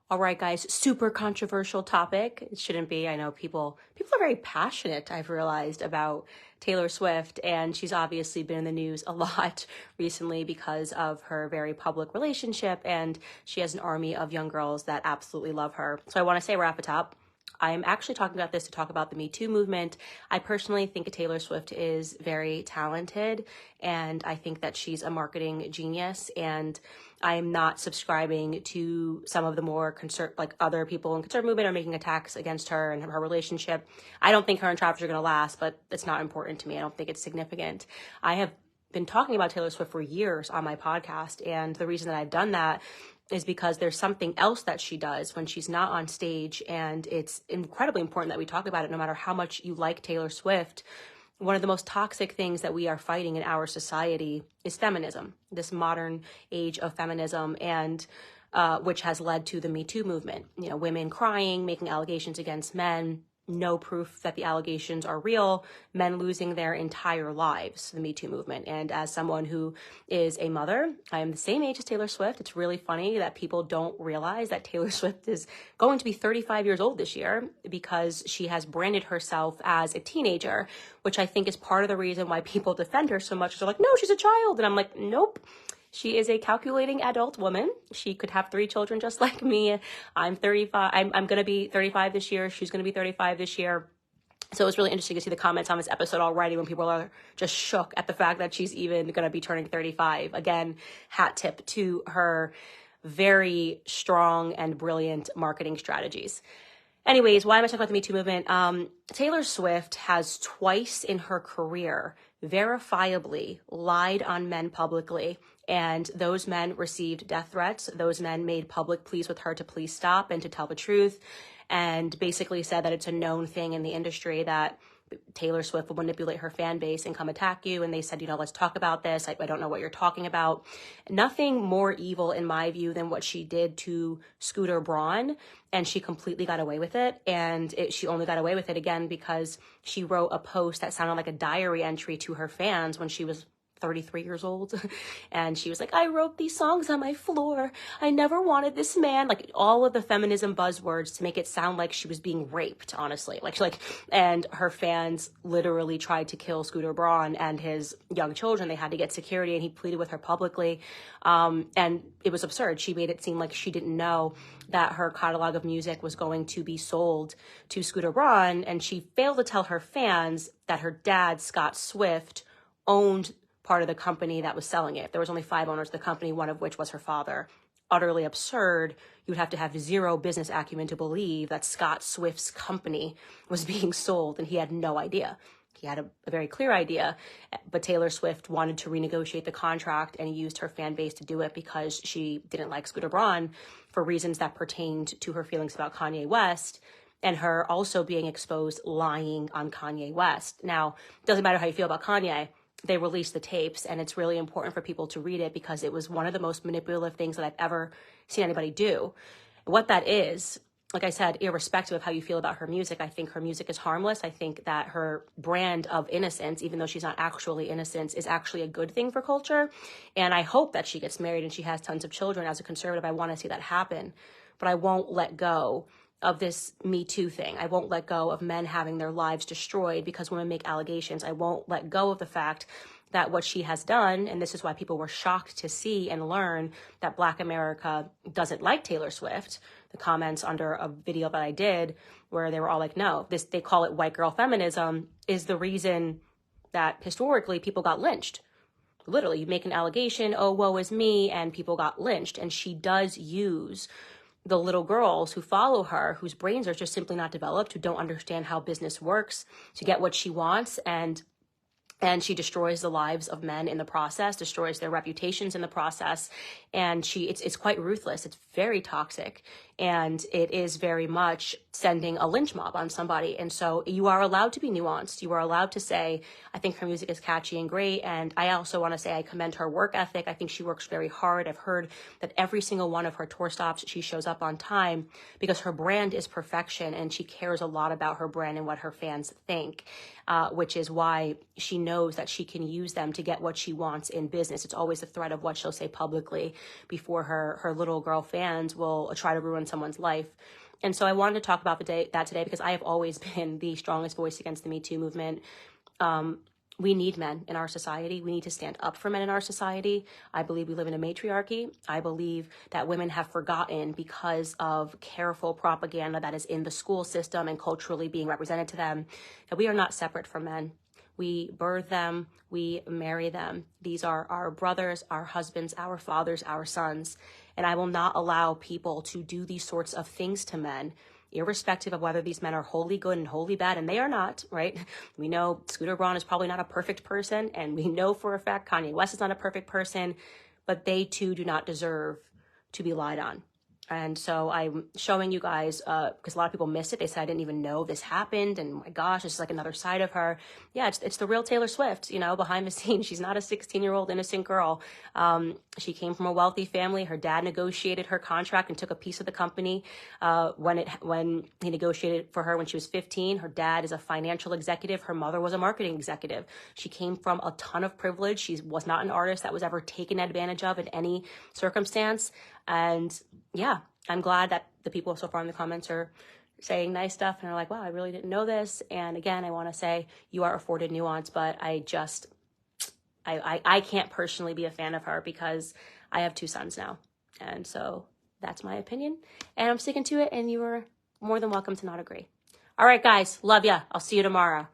All right, guys, super controversial topic. It shouldn't be. I know people are very passionate, I've realized, about Taylor Swift, and she's obviously been in the news a lot recently because of her very public relationship, and she has an army of young girls that absolutely love her. So I want to say right off the top, I'm actually talking about this to talk about the Me Too movement. I personally think Taylor Swift is very talented, and I think that she's a marketing genius, and I'm not subscribing to some of the more other people in conservative movement are making attacks against her and her relationship. I don't think her and Travis are going to last, but it's not important to me. I don't think it's significant. I have been talking about Taylor Swift for years on my podcast, and the reason that I've done that is because there's something else that she does when she's not on stage, and it's incredibly important that we talk about it no matter how much you like Taylor Swift. One of the most toxic things that we are fighting in our society is feminism, this modern age of feminism, and which has led to the Me Too movement. You know, women crying, making allegations against men, no proof that the allegations are real, men losing their entire lives, the Me Too movement. And as someone who is a mother, I am the same age as Taylor Swift. It's really funny that people don't realize that Taylor Swift is going to be 35 years old this year because she has branded herself as a teenager, which I think is part of the reason why people defend her so much. They're like, no, she's a child. And I'm like, nope. She is a calculating adult woman. She could have 3 children just like me. I'm 35. I'm going to be 35 this year. She's going to be 35 this year. So it was really interesting to see the comments on this episode already when people are just shook at the fact that she's even going to be turning 35. Again, hat tip to her very strong and brilliant marketing strategies. Anyways, why am I talking about the Me Too movement? Taylor Swift has twice in her career verifiably lied on men publicly, and those men received death threats. Those men made public pleas with her to please stop and to tell the truth, and basically said that it's a known thing in the industry that Taylor Swift will manipulate her fan base and come attack you. And they said, you know, let's talk about this. I don't know what you're talking about. Nothing more evil in my view than what she did to Scooter Braun. And she completely got away with it. And she only got away with it again because she wrote a post that sounded like a diary entry to her fans when she was 33 years old. And she was like, I wrote these songs on my floor. I never wanted this man. Like all of the feminism buzzwords to make it sound like she was being raped, honestly. And her fans literally tried to kill Scooter Braun and his young children. They had to get security, and he pleaded with her publicly. And it was absurd. She made it seem like she didn't know that her catalog of music was going to be sold to Scooter Braun. And she failed to tell her fans that her dad, Scott Swift, owned part of the company that was selling it. There was only 5 owners of the company, one of which was her father. Utterly absurd. You would have to have zero business acumen to believe that Scott Swift's company was being sold, and he had no idea. He had a very clear idea, but Taylor Swift wanted to renegotiate the contract and used her fan base to do it because she didn't like Scooter Braun for reasons that pertained to her feelings about Kanye West, and her also being exposed lying on Kanye West. Now, it doesn't matter how you feel about Kanye. They released the tapes, and it's really important for people to read it because it was one of the most manipulative things that I've ever seen anybody do. What that is, like I said, irrespective of how you feel about her music, I think her music is harmless. I think that her brand of innocence, even though she's not actually innocent, is actually a good thing for culture. And I hope that she gets married and she has tons of children. As a conservative, I want to see that happen. But I won't let go of this Me Too thing. I won't let go of men having their lives destroyed because women make allegations. I won't let go of the fact that what she has done, and this is why people were shocked to see and learn that Black America doesn't like Taylor Swift. The comments under a video that I did where they were all like, no, they call it white girl feminism, is the reason that historically people got lynched. Literally, you make an allegation, oh, woe is me, and people got lynched. And she does use the little girls who follow her, whose brains are just simply not developed, who don't understand how business works, to get what she wants, and she destroys the lives of men in the process, destroys their reputations in the process, and it's quite ruthless. It's very toxic, and it is very much sending a lynch mob on somebody. And so you are allowed to be nuanced. You are allowed to say, I think her music is catchy and great, and I also want to say I commend her work ethic. I think she works very hard. I've heard that every single one of her tour stops, she shows up on time because her brand is perfection, and she cares a lot about her brand and what her fans think, which is why she knows that she can use them to get what she wants in business. It's always the threat of what she'll say publicly before her little girl fans will try to ruin someone's life. And so I wanted to talk about that today because I have always been the strongest voice against the Me Too movement. We need men in our society. We need to stand up for men in our society. I believe we live in a matriarchy. I believe that women have forgotten because of careful propaganda that is in the school system and culturally being represented to them, that we are not separate from men. We birth them, we marry them. These are our brothers, our husbands, our fathers, our sons. And I will not allow people to do these sorts of things to men, irrespective of whether these men are wholly good and wholly bad, and they are not, right? We know Scooter Braun is probably not a perfect person, and we know for a fact Kanye West is not a perfect person, but they too do not deserve to be lied on. And so I'm showing you guys, because a lot of people missed it. They said, I didn't even know this happened. And my gosh, it's like another side of her. Yeah, it's the real Taylor Swift, behind the scenes. She's not a 16-year-old innocent girl. She came from a wealthy family. Her dad negotiated her contract and took a piece of the company when he negotiated for her when she was 15. Her dad is a financial executive. Her mother was a marketing executive. She came from a ton of privilege. She was not an artist that was ever taken advantage of in any circumstance. And yeah, I'm glad that the people so far in the comments are saying nice stuff and are like, wow, I really didn't know this. And again, I want to say you are afforded nuance, but I can't personally be a fan of her because I have 2 sons now. And so that's my opinion and I'm sticking to it. And you are more than welcome to not agree. All right, guys, love ya. I'll see you tomorrow.